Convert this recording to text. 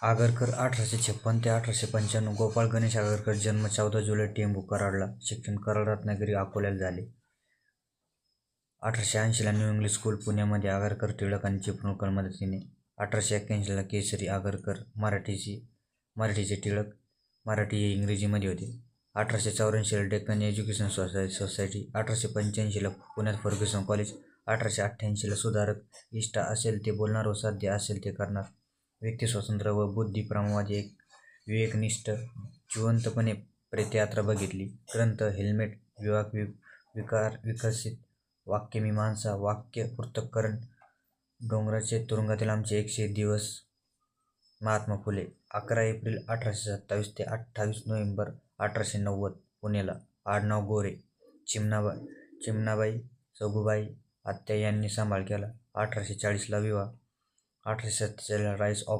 आगरकर 1856 ते 1895. गोपाळ गणेश आगरकर जन्म 14 जुलै टेंभू कराडला. शिक्षण कराड, रत्नागिरी, अकोल्याला झाले. 1880ला न्यू इंग्लिश स्कूल पुण्यामध्ये आगरकर, टिळक आणि चिपळूणकर मदतीने. 1881ला केसरी आगरकर, मराठीचे टिळक. मराठी हे इंग्रजीमध्ये होते. 1884ला डेक्कन एज्युकेशन सोसायटी. 1885ला पुण्यात फर्ग्युसन कॉलेज. 1888ला सुधारक. इष्टा असेल ते बोलणार व साध्य असेल ते करणार. व्यक्तिस्वातंत्र्य व बुद्धिप्रमावादी, एक विवेकनिष्ठ, जिवंतपणे प्रेतयात्रा बघितली. ग्रंथ, हेल्मेट, विकार विकसित, वाक्यमीमांसा, वाक्य पृथक्करण, डोंगराचे तुरुंगातील आमचे 101 दिवस. महात्मा फुले. 11 एप्रिल 1827 ते 28 नोव्हेंबर 1890 पुण्याला. आडनाव गोरे. चिमणाबाई, सगुबाई, आत्या यांनी सांभाळ केला. 1840ला विवाह. 1847ला राईस ऑफ